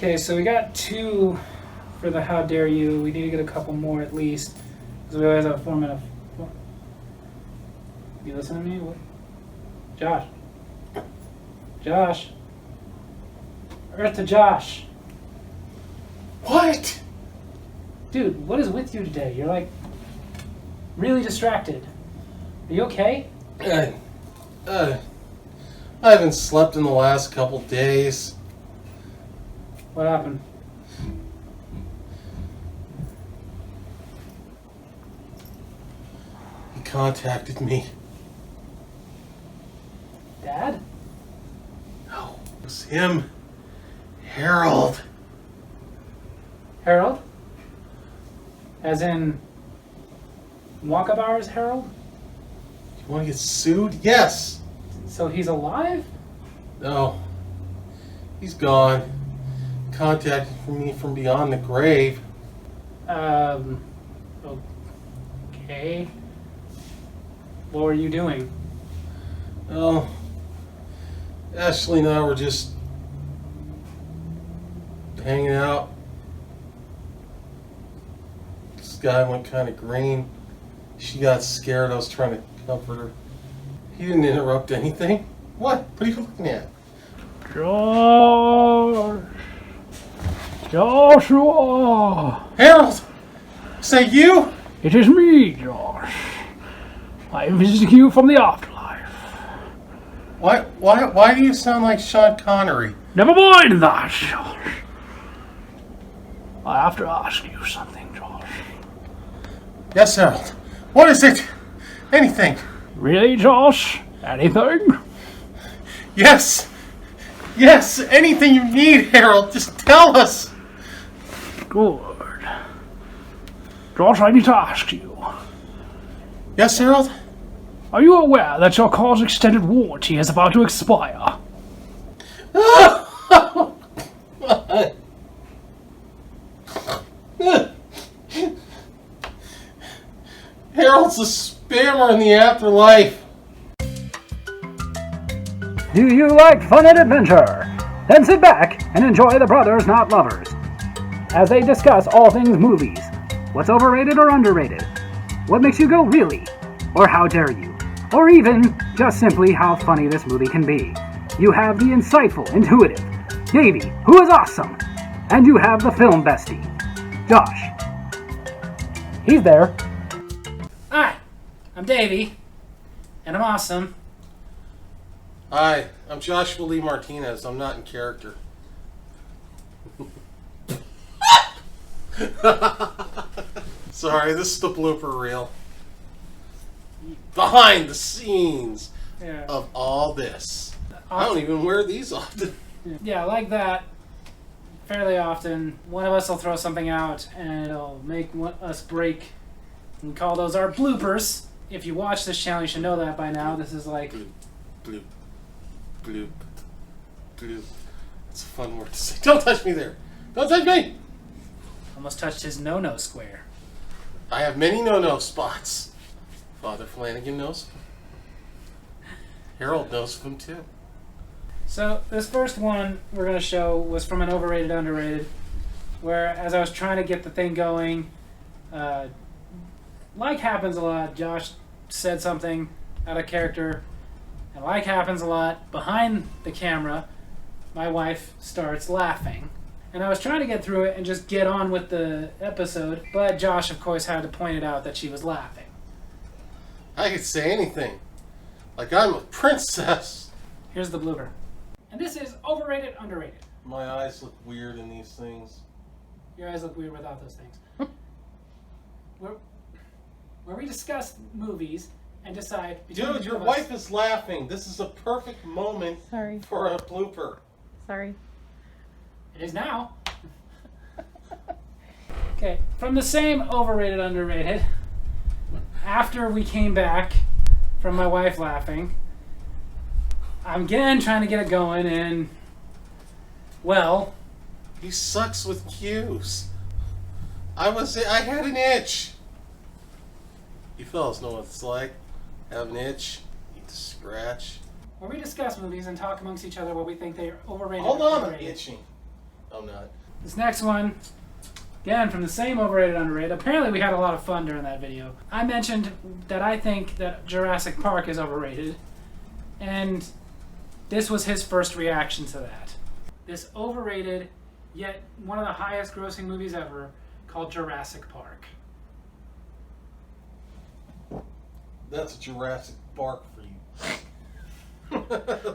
Okay, so we got 2 for the How Dare You. We need to get a couple more at least. Because we always have a 4-minute. You listen to me? What? Josh. Josh. Earth to Josh. What? Dude, what is with you today? You're like really distracted. Are you okay? I haven't slept in the last couple days. What happened? He contacted me. Dad? No, it was him. Harold. Harold? As in Wonka Bars Harold? You want to get sued? Yes. So he's alive? No. He's gone. Contacted me from beyond the grave. Okay. What were you doing? Oh, Ashley and I were just hanging out. The sky went kind of green. She got scared. I was trying to comfort her. He didn't interrupt anything. What? What are you looking at? Joshua! Harold! Is that you? It is me, Josh. I am visiting you from the afterlife. Why do you sound like Sean Connery? Never mind that, Josh. I have to ask you something, Josh. Yes, Harold. What is it? Anything. Really, Josh? Anything? Yes. Yes, anything you need, Harold. Just tell us. Good. Josh, I need to ask you. Yes, Harold? Are you aware that your car's extended warranty is about to expire? Harold's a spammer in the afterlife. Do you like fun and adventure? Then sit back and enjoy the Brothers Not Lovers as they discuss all things movies. What's overrated or underrated? What makes you go really? Or how dare you? Or even just simply how funny this movie can be. You have the insightful, intuitive Davey, who is awesome. And you have the film bestie, Josh. He's there. Hi, I'm Davey, and I'm awesome. Hi, I'm Joshua Lee Martinez. I'm not in character. Sorry, this is the blooper reel. Behind the scenes of all this. I don't even wear these often. Yeah, like that. Fairly often, one of us will throw something out, and it'll make us break. We call those our bloopers. If you watch this channel, you should know that by now. This is like Bloop, bloop, bloop, bloop. That's a fun word to say. Don't touch me there. Don't touch me. almost touched his no-no square. I have many no-no spots. Father Flanagan knows. Harold knows of them too. So this first one we're going to show was from an Overrated Underrated, where as I was trying to get the thing going, like happens a lot, Josh said something out of character, and like happens a lot, behind the camera, my wife starts laughing. And I was trying to get through it and just get on with the episode, but Josh, of course, had to point it out that she was laughing. I could say anything. Like I'm a princess. Here's the blooper. And this is Overrated Underrated. My eyes look weird in these things. Your eyes look weird without those things. where we discuss movies and decide... Dude, your wife is laughing. This is a perfect moment for a blooper. Sorry. It is now. Okay, from the same Overrated Underrated, after we came back from my wife laughing, I'm again trying to get it going, and, well... He sucks with cues. I had an itch. You fellas know what it's like. Have an itch, need to scratch. Where we discuss movies and talk amongst each other what we think they're overrated Hold or on, I'm underrated. itching. I'm not. This next one, again, from the same Overrated Underrated. Apparently we had a lot of fun during that video. I mentioned that I think that Jurassic Park is overrated, and this was his first reaction to that. This overrated, yet one of the highest grossing movies ever, called Jurassic Park. That's a Jurassic Park for you.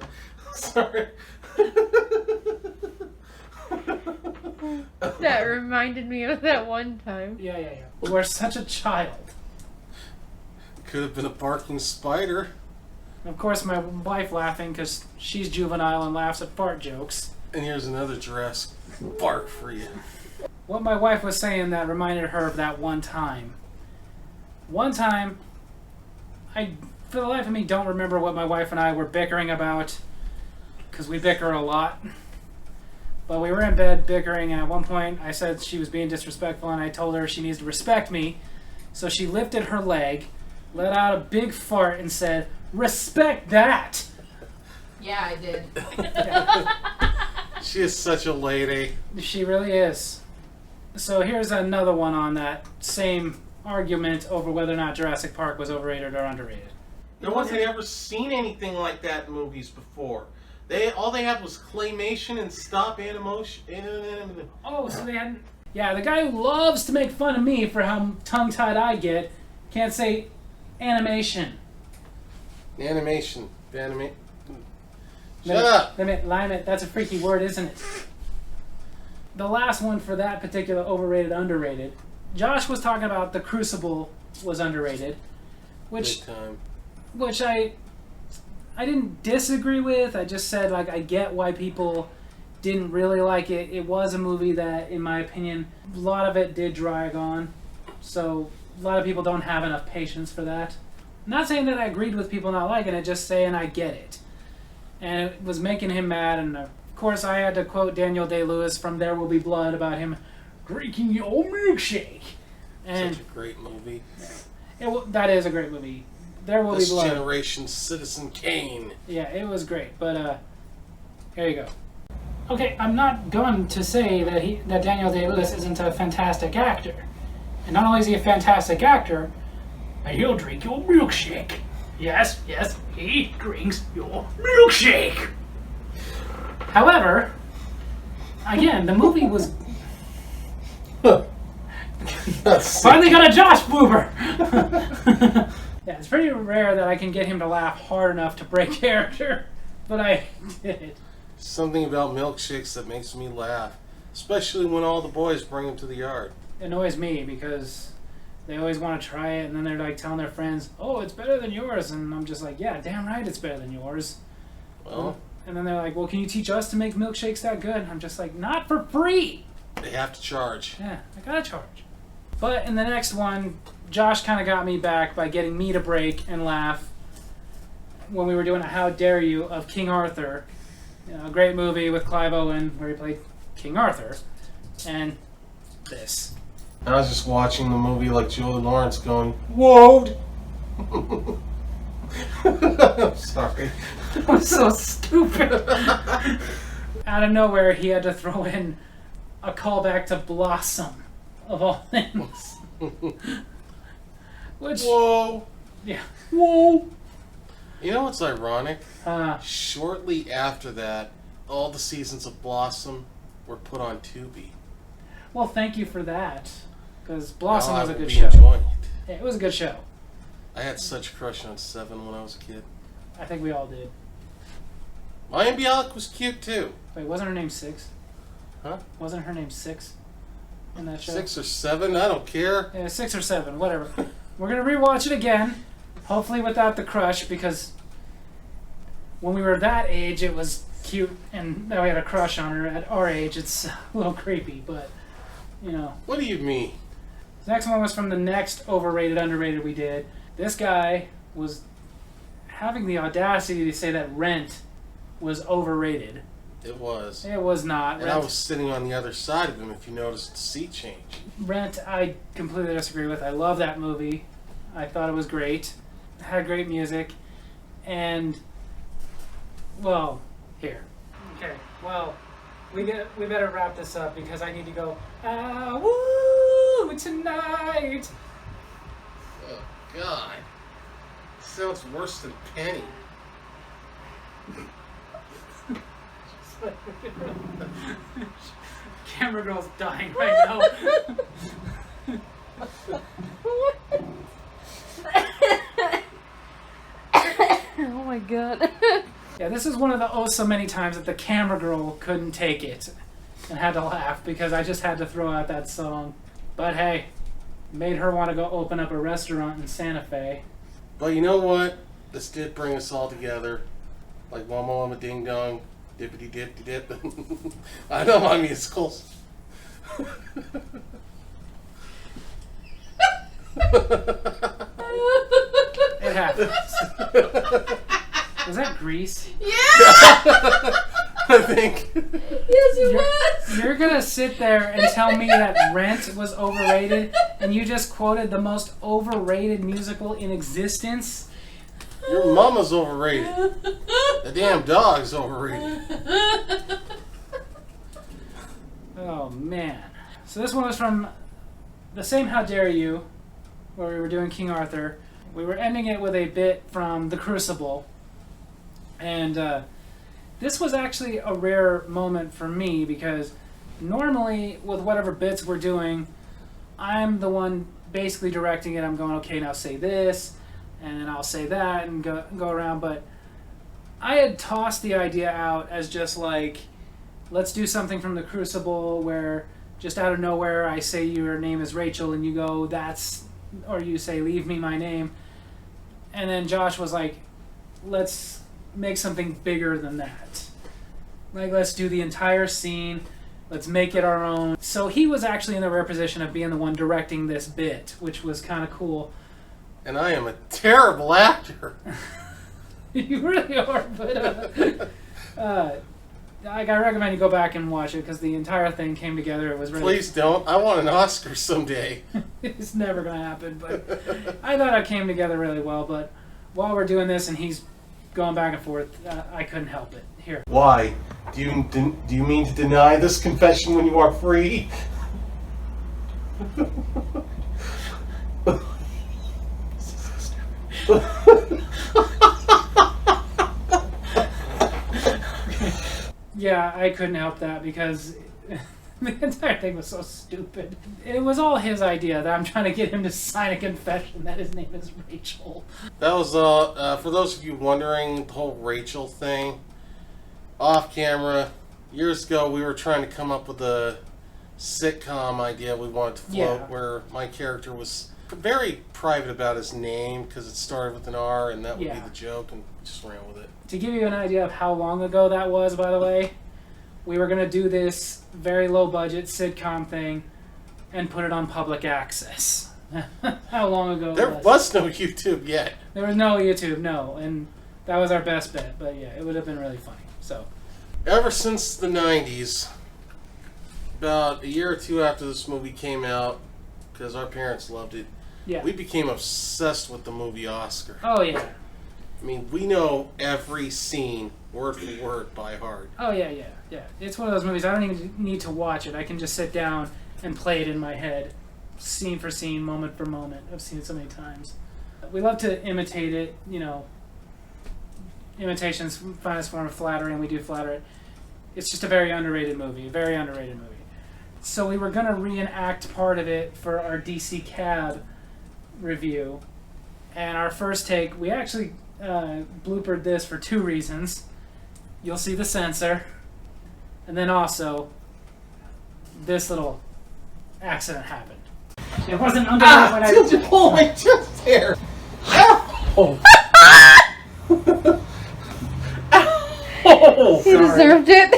Sorry. That reminded me of that one time. Yeah. You are such a child. Could have been a barking spider. Of course, my wife laughing because she's juvenile and laughs at fart jokes. And here's another Jurassic Park for you. What my wife was saying that reminded her of that one time. One time, I, for the life of me, don't remember what my wife and I were bickering about, because we bicker a lot. But we were in bed bickering, and at one point I said she was being disrespectful, and I told her she needs to respect me. So she lifted her leg, let out a big fart, and said, "Respect that!" Yeah, I did. She is such a lady. She really is. So here's another one on that same argument over whether or not Jurassic Park was overrated or underrated. No one had ever seen anything like that in movies before. All they had was claymation and stop animation. Oh, so they hadn't... Yeah, the guy who loves to make fun of me for how tongue-tied I get can't say animation. Animation. Shut Limit, up! Limit, that's a freaky word, isn't it? The last one for that particular overrated, underrated. Josh was talking about The Crucible was underrated, Big time. which I didn't disagree with. I just said, like, I get why people didn't really like it. It was a movie that, in my opinion, a lot of it did drag on. So a lot of people don't have enough patience for that. I'm not saying that I agreed with people not liking it, just saying I get it. And it was making him mad, and of course I had to quote Daniel Day-Lewis from There Will Be Blood about him drinking your milkshake. And Such a great movie. that is a great movie. There Will Be This Blood. generation Citizen Kane. Yeah, it was great, but here you go. Okay, I'm not going to say that Daniel Day-Lewis isn't a fantastic actor. And not only is he a fantastic actor, but he'll drink your milkshake. Yes, he drinks your milkshake. However, again, the movie was... Finally got a Josh blooper! Yeah, it's pretty rare that I can get him to laugh hard enough to break character, but I did. Something about milkshakes that makes me laugh, especially when all the boys bring them to the yard. It annoys me because they always want to try it, and then they're like telling their friends, "Oh, it's better than yours," and I'm just like, "Yeah, damn right, it's better than yours." Well, and then they're like, "Well, can you teach us to make milkshakes that good?" And I'm just like, "Not for free." they have to charge. Yeah, I gotta charge. But in the next one, Josh kind of got me back by getting me to break and laugh when we were doing a How Dare You of King Arthur. You know, a great movie with Clive Owen where he played King Arthur. And this. I was just watching the movie like Joey Lawrence going, "Whoa!" I'm sorry. That was so stupid. Out of nowhere, he had to throw in a callback to Blossom, of all things. Which, Whoa! yeah. Whoa! You know what's ironic? Uh, Shortly after that, all the seasons of Blossom were put on Tubi. well, thank you for that. Because Blossom Now I was a will good be show. enjoying it. Yeah, it was a good show. I had such a crush on Seven when I was a kid. I think we all did. Mayim Bialik was cute too. Wait, wasn't her name Six? Huh? Wasn't her name Six in that show? 6 or 7, I don't care. Yeah, 6 or 7, whatever. We're going to rewatch it again, hopefully without the crush, because when we were that age, it was cute, and now we had a crush on her. At our age, it's a little creepy, but, you know. What do you mean? The next one was from the next Overrated Underrated we did. This guy was having the audacity to say that Rent was overrated. It was. It was not. And I was sitting on the other side of him if you noticed the seat change. Rent, I completely disagree with. I love that movie. I thought it was great. It had great music. And, well, here. Okay, well, We better wrap this up because I need to go. Woo tonight. Oh God, sounds worse than Penny. Camera girl's dying right now. Oh my god. Yeah, this is one of the oh so many times that the camera girl couldn't take it and had to laugh because I just had to throw out that song. But hey, made her want to go open up a restaurant in Santa Fe. But you know what? This did bring us all together. Like Wama Wama Ding Dong, Dippity Dip Dip. I know my musicals. It happens. Was that Grease? Yeah! I think. Yes, it was! You're gonna sit there and tell me that Rent was overrated and you just quoted the most overrated musical in existence? Your mama's overrated. The damn dog's overrated. Oh man. So this one was from the same How Dare You, where we were doing King Arthur. We were ending it with a bit from The Crucible. And this was actually a rare moment for me because normally with whatever bits we're doing, I'm the one basically directing it. I'm going, okay, now say this, and then I'll say that and go around. But I had tossed the idea out as just like, let's do something from The Crucible where just out of nowhere I say your name is Rachel and you go, that's, or you say, leave me my name. And then Josh was like, let's make something bigger than that. Like, let's do the entire scene. Let's make it our own. So he was actually in the rare position of being the one directing this bit, which was kind of cool. And I am a terrible actor. You really are, but I recommend you go back and watch it because the entire thing came together. It was really. Please don't. I want an Oscar someday. It's never going to happen, but I thought it came together really well. But while we're doing this and he's going back and forth, I couldn't help it. Here. Why? Do you mean to deny this confession when you are free? Yeah, I couldn't help that because the entire thing was so stupid. It was all his idea that I'm trying to get him to sign a confession that his name is Rachel. That was, for those of you wondering, the whole Rachel thing. Off camera, years ago, we were trying to come up with a sitcom idea we wanted to float where my character was very private about his name because it started with an R and that would be the joke, and we just ran with it. To give you an idea of how long ago that was, by the way, we were going to do this very low-budget sitcom thing and put it on public access. How long ago There was no YouTube yet. There was no YouTube, no, and that was our best bet, but yeah, it would have been really funny. So, ever since the 90s, about a year or two after this movie came out, because our parents loved it, we became obsessed with the movie Oscar. Oh, yeah. I mean, we know every scene, word for word, by heart. Oh, yeah. It's one of those movies, I don't even need to watch it. I can just sit down and play it in my head, scene for scene, moment for moment. I've seen it so many times. We love to imitate it, you know. Imitation's finest form of flattery, and we do flatter it. It's just a very underrated movie, So we were going to reenact part of it for our DC Cab review. And our first take, we actually bloopered this for two reasons. You'll see the censor. And then also, this little accident happened. It wasn't underrated when I... Did you pull my chest hair? Oh. He deserved it.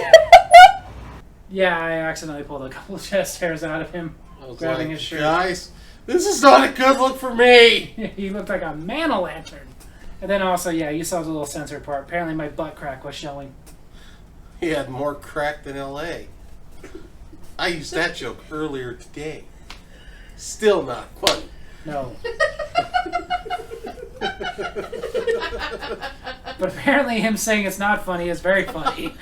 Yeah, I accidentally pulled a couple of chest hairs out of him, grabbing his shirt. Guys, this is not a good look for me. He looked like a man-o'-lantern. And then also, yeah, you saw the little censored part. Apparently my butt crack was showing. He had more crack than L.A. I used that joke earlier today. Still not funny. No. But apparently him saying it's not funny is very funny.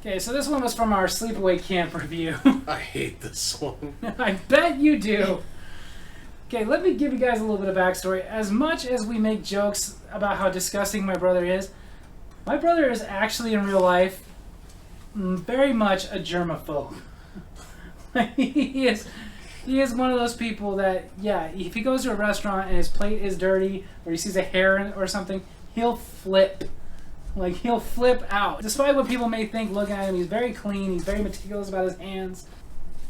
Okay, so this one was from our sleepaway camp review. I hate this one. I bet you do. Okay, let me give you guys a little bit of backstory. As much as we make jokes about how disgusting my brother is, my brother is actually in real life very much a germaphobe. He is one of those people that, yeah, if he goes to a restaurant and his plate is dirty or he sees a hair or something, he'll flip. Like, he'll flip out. Despite what people may think looking at him, he's very clean, he's very meticulous about his hands.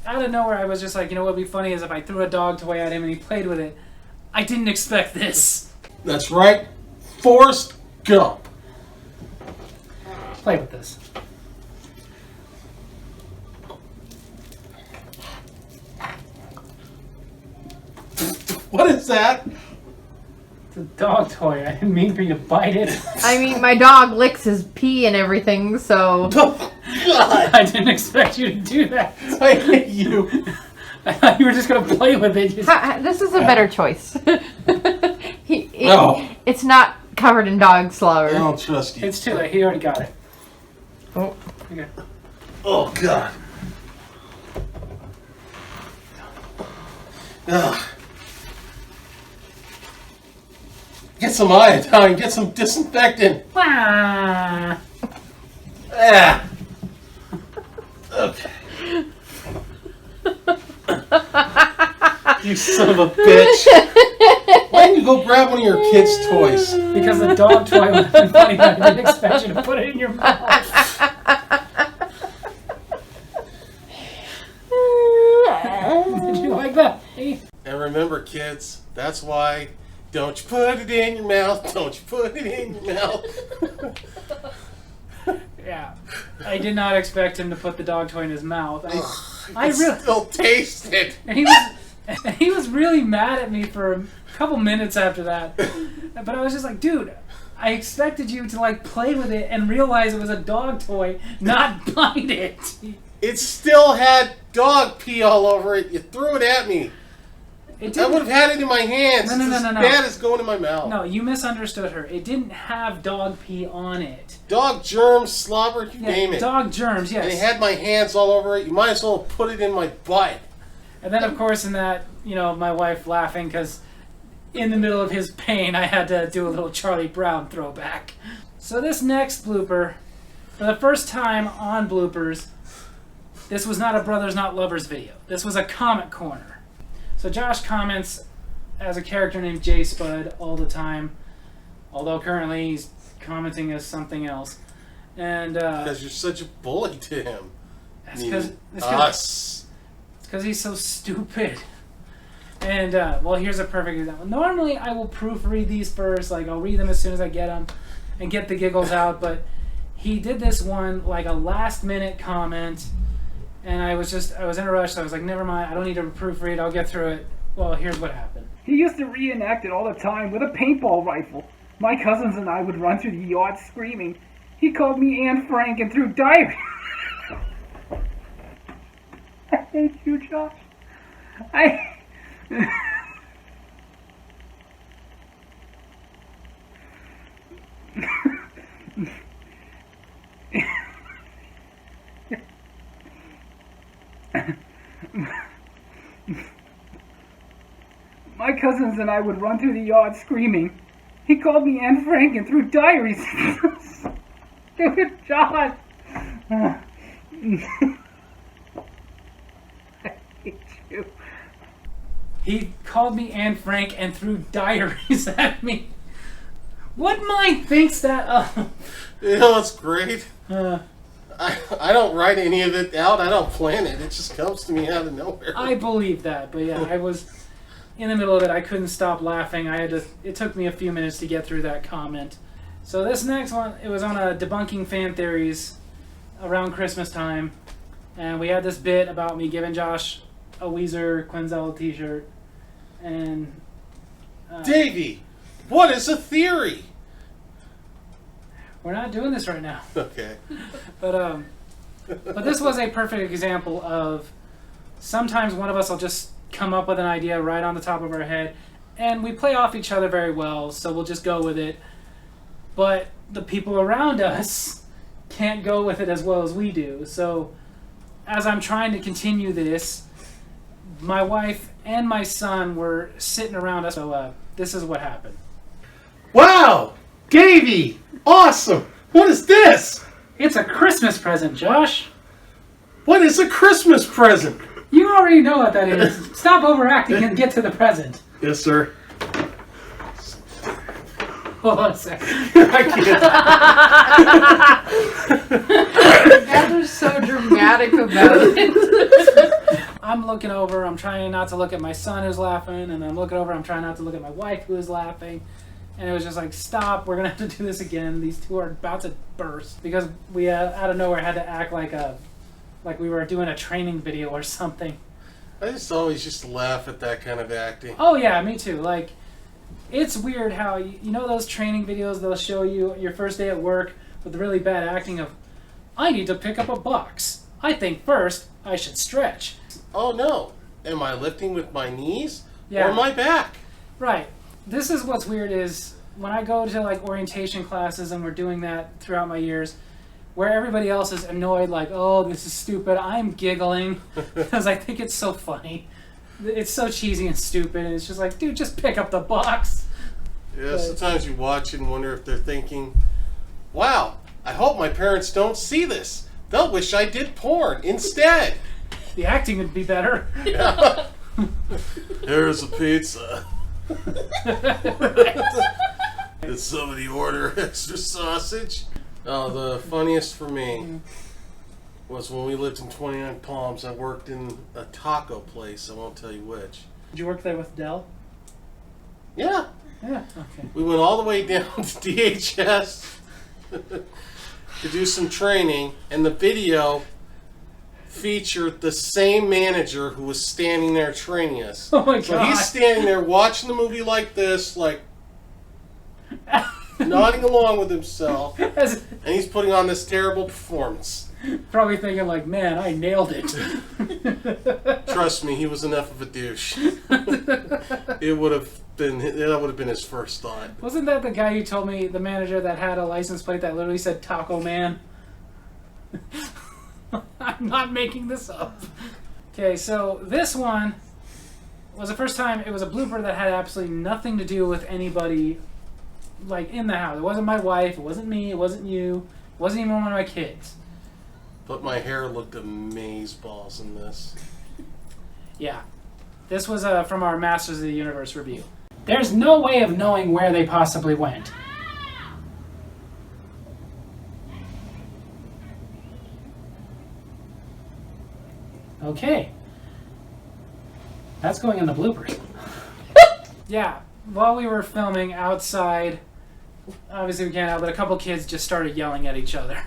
Out of nowhere, I was just like, you know what would be funny is if I threw a dog toy at him and he played with it. I didn't expect this. That's right. Forrest Gump. Play with this. What is that? It's a dog toy. I didn't mean for you to bite it. I mean, my dog licks his pee and everything, so... Oh, God. I didn't expect you to do that. I hate you. I thought you were just going to play with it. This is a better choice. No. It's not covered in dog I slobber. don't trust you. It's too late. He already got it. Oh. Okay. Oh, God. Ugh. Get some iodine. Get some disinfectant. Wah. Ah. Okay. You son of a bitch. Why didn't you go grab one of your kids' toys? Because the dog toy would have been funny, but I didn't expect you to put it in your mouth. Did you like that? Hey. And remember, kids, that's why don't you put it in your mouth. Don't you put it in your mouth. Yeah. I did not expect him to put the dog toy in his mouth. I really still taste it. And he was really mad at me for a couple minutes after that. But I was just like, dude, I expected you to like play with it and realize it was a dog toy, not bite it. It still had dog pee all over it. You threw it at me. I would have had it in my hands. No. It's as bad as going in my mouth. No, you misunderstood her. It didn't have dog pee on it. Dog germs, slobber, you name it. Dog germs, yes. And it had my hands all over it. You might as well put it in my butt. And then, of course, in that, my wife laughing because in the middle of his pain, I had to do a little Charlie Brown throwback. So this next blooper, for the first time on Bloopers, this was not a Brothers Not Lovers video. This was a comment corner. So Josh comments as a character named J Spud all the time, although currently he's commenting as something else. And because you're such a bully to him. That's because he's so stupid. And well, here's a perfect example. Normally I will proofread these first, like I'll read them as soon as I get them and get the giggles out. But he did this one like a last-minute comment. And I was in a rush, so I was like, never mind, I don't need to proofread, I'll get through it. Well, here's what happened. He used to reenact it all the time with a paintball rifle. My cousins and I would run through the yard screaming. He called me Anne Frank and threw diary. I hate you, Josh. My cousins and I would run through the yard screaming. He called me Anne Frank and threw diaries. Dude, Josh. I hate you. He called me Anne Frank and threw diaries at me. What mind thinks that of? You know what's great? I don't write any of it out. I don't plan it. It just comes to me out of nowhere. I believe that, but yeah, I was in the middle of it. I couldn't stop laughing. It took me a few minutes to get through that comment. So this next one, it was on a debunking fan theories around Christmas time, and we had this bit about me giving Josh a Weezer Quinzel t-shirt, and Davey, what is a theory? we're not doing this right now. Okay. But this was a perfect example of sometimes one of us will just come up with an idea right on the top of our head, and we play off each other very well, so we'll just go with it. But the people around us can't go with it as well as we do. So as I'm trying to continue this, my wife and my son were sitting around us. So this is what happened. Wow! Davey! Awesome! What is this? It's a Christmas present, Josh. What is a Christmas present? You already know what that is. Stop overacting and get to the present. Yes, sir. Hold on a second. I can't. You guys are so dramatic about it. I'm looking over, I'm trying not to look at my son who's laughing, and I'm looking over, I'm trying not to look at my wife who is laughing. And it was just like, stop, we're going to have to do this again. These two are about to burst. Because we, out of nowhere, had to act like we were doing a training video or something. I just always just laugh at that kind of acting. Oh, yeah, me too. Like, it's weird how, you know those training videos they'll show you your first day at work with the really bad acting of, I need to pick up a box. I think first I should stretch. Oh no. Am I lifting with my knees Yeah. or my back? Right. This is what's weird is when I go to like orientation classes and we're doing that throughout my years, where everybody else is annoyed like, oh, this is stupid, I'm giggling because I think it's so funny. It's so cheesy and stupid, and it's just like, dude, just pick up the box. Yeah, sometimes you watch it and wonder if they're thinking, wow, I hope my parents don't see this. They'll wish I did porn instead. The acting would be better. Yeah. Here's a pizza. Did somebody order extra sausage? Oh, the funniest for me was when we lived in 29 Palms. I worked in a taco place. I won't tell you which. Did you work there with Dell? Yeah. Yeah. Okay. We went all the way down to DHS to do some training, and the video featured the same manager who was standing there training us. Oh my So god. he's standing there watching the movie like this, like nodding along with himself, and he's putting on this terrible performance. Probably thinking like, man, I nailed it. Trust me, he was enough of a douche. That would have been his first thought. Wasn't that the guy you told me, the manager that had a license plate that literally said Taco Man? I'm not making this up. Okay, so this one was the first time, it was a blooper that had absolutely nothing to do with anybody like in the house. It wasn't my wife, it wasn't me, it wasn't you, it wasn't even one of my kids. But my hair looked amazeballs in this. Yeah. This was from our Masters of the Universe review. There's no way of knowing where they possibly went. Okay. That's going in the bloopers. Yeah, while we were filming outside, obviously we can't help, but a couple kids just started yelling at each other.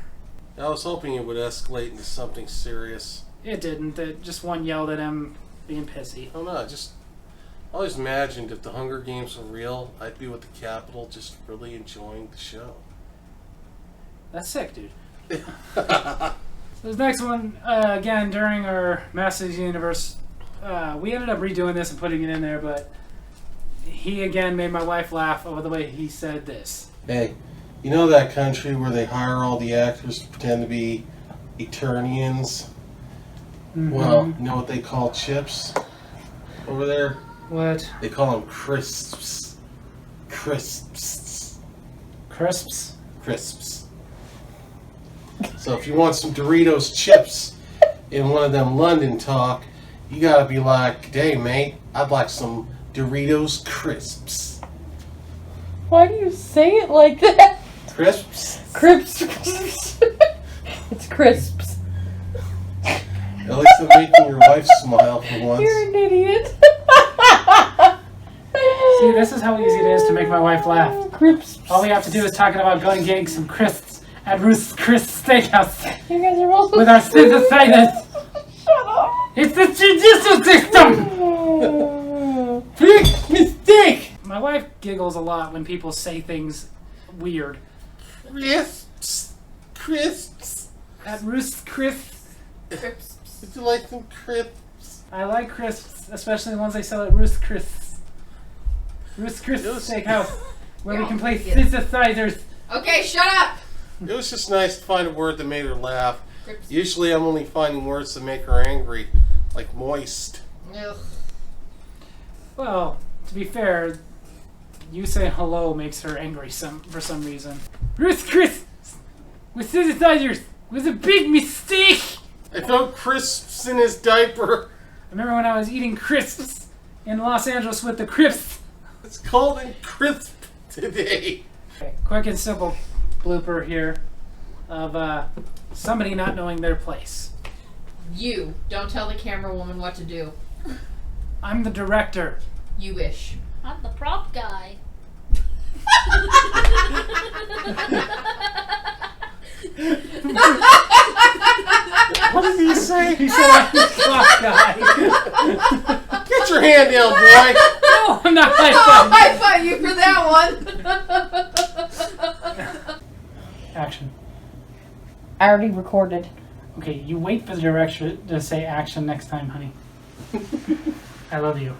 I was hoping it would escalate into something serious. It didn't. Just one yelled at him, being pissy. I don't know, I always imagined if the Hunger Games were real, I'd be with the Capitol just really enjoying the show. That's sick, dude. This next one, again, during our Masters of the Universe, we ended up redoing this and putting it in there, but he again made my wife laugh over the way he said this. Hey, you know that country where they hire all the actors to pretend to be Eternians? Mm-hmm. Well, you know what they call chips over there? What? They call them crisps. Crisps. Crisps? Crisps. So if you want some Doritos chips in one of them London talk, you gotta be like, "Hey mate, I'd like some Doritos crisps." Why do you say it like that? Crisps? Crisps. It's crisps. At least I'm making your wife smile for once. You're an idiot. See, this is how easy it is to make my wife laugh. Crisps. All we have to do is talking about going and getting some crisps at Ruth's Chris Steakhouse You guys are also with our synthesizers. Shut up. It's the judicial system! Big mistake! My wife giggles a lot when people say things weird. Crisps. Crisps. At Ruth's Chris, Crisps. Would you like some crisps? I like crisps, especially the ones they sell at Ruth's Chris. Ruth's Chris Yes. Steakhouse, where we Yeah. can play Yeah. synthesizers. Okay, shut up. It was just nice to find a word that made her laugh. Crips. Usually I'm only finding words that make her angry, like moist. Ugh. Well, to be fair, you saying hello makes her angry for some reason. Chris! We synthesizers was a big mistake! I found crisps in his diaper. I remember when I was eating crisps in Los Angeles with the crisps. It's called a crisp today. Okay, quick and simple blooper here of somebody not knowing their place. You. Don't tell the camera woman what to do. I'm the director. You wish. I'm the prop guy. What did he say? He said I'm the prop guy. Get your hand down, boy. No, I'm not high Oh, fiving. high five you for that one. Action. I already recorded. Okay, you wait for the director to say action next time, honey. I love you.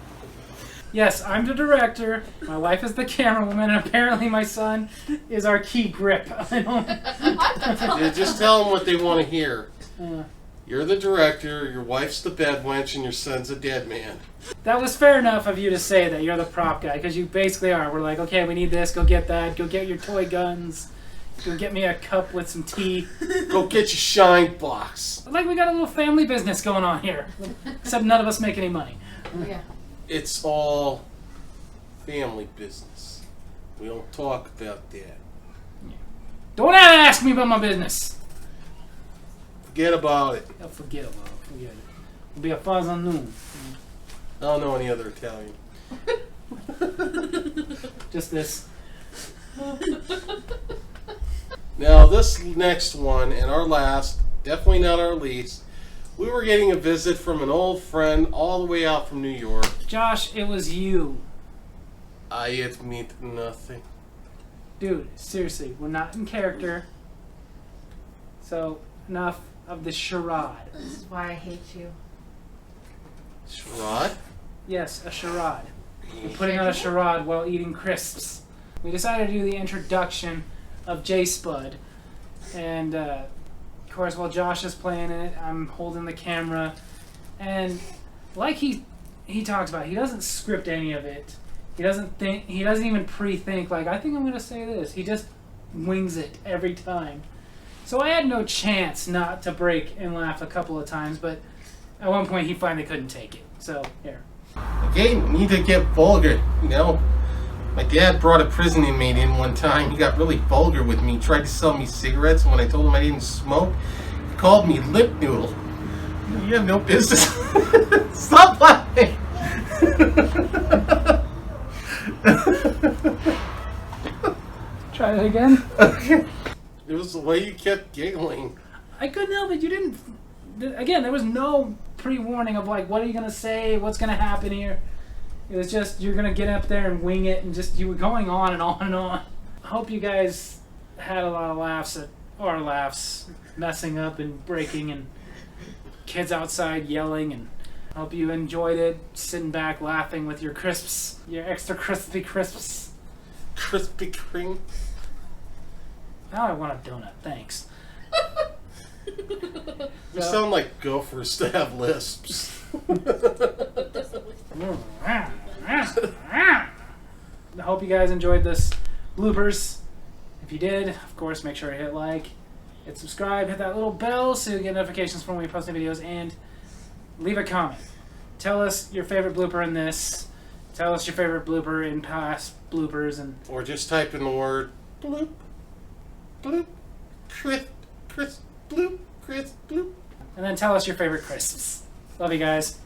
Yes, I'm the director. My wife is the camerawoman, and apparently my son is our key grip. I don't. Yeah, just tell them what they want to hear. Uh, You're the director, your wife's the bed wench, and your son's a dead man. that was fair enough of you to say that you're the prop guy, because you basically are. We're like, okay, we need this. Go get that. Go get your toy guns. Go get me a cup with some tea. Go get your shine box. Like we got a little family business going on here, except none of us make any money. Yeah. It's all family business. We don't talk about that. Don't ask me about my business. Forget about it. I'll forget about it. Forget it. It'll be a fuzz on noon. I don't know any other Italian. Just this. Now, this next one, and our last, definitely not our least, we were getting a visit from an old friend all the way out from New York. Josh, it was you. I admit nothing. Dude, seriously, we're not in character. So, enough of the charade. This is why I hate you. Sherrod? Yes, a charade. We're putting on a charade while eating crisps. We decided to do the introduction of J-Spud. And, of course, while Josh is playing it, I'm holding the camera. And like he talks about, he doesn't script any of it. He doesn't even pre-think, like, I think I'm going to say this. He just wings it every time. So I had no chance not to break and laugh a couple of times, but at one point he finally couldn't take it. So, here. Okay, need to get vulgar, you know? My dad brought a prison inmate in one time. He got really vulgar with me. He tried to sell me cigarettes, and when I told him I didn't smoke, he called me lip noodle. You have no business. Stop laughing! Try it again. Okay. It was the way you kept giggling. I couldn't help it. You didn't. Again, there was no pre-warning of like, what are you gonna say? What's gonna happen here? It was just you're gonna get up there and wing it, and just you were going on and on and on. I hope you guys had a lot of laughs at our laughs, messing up and breaking, and kids outside yelling, and I hope you enjoyed it, sitting back laughing with your crisps, your extra crispy crisps. Krispy Kreme. Now I want a donut. Thanks. You sound like gophers to have lisps. I hope you guys enjoyed this bloopers. If you did, of course, make sure to hit like, hit subscribe, hit that little bell so you get notifications from when we post new videos, and leave a comment. Tell us your favorite blooper in this. Tell us your favorite blooper in past bloopers, and Or just type in the word bloop, bloop, crisp, crisp, bloop, crisp, bloop. then tell us your favorite crisps. Love you guys.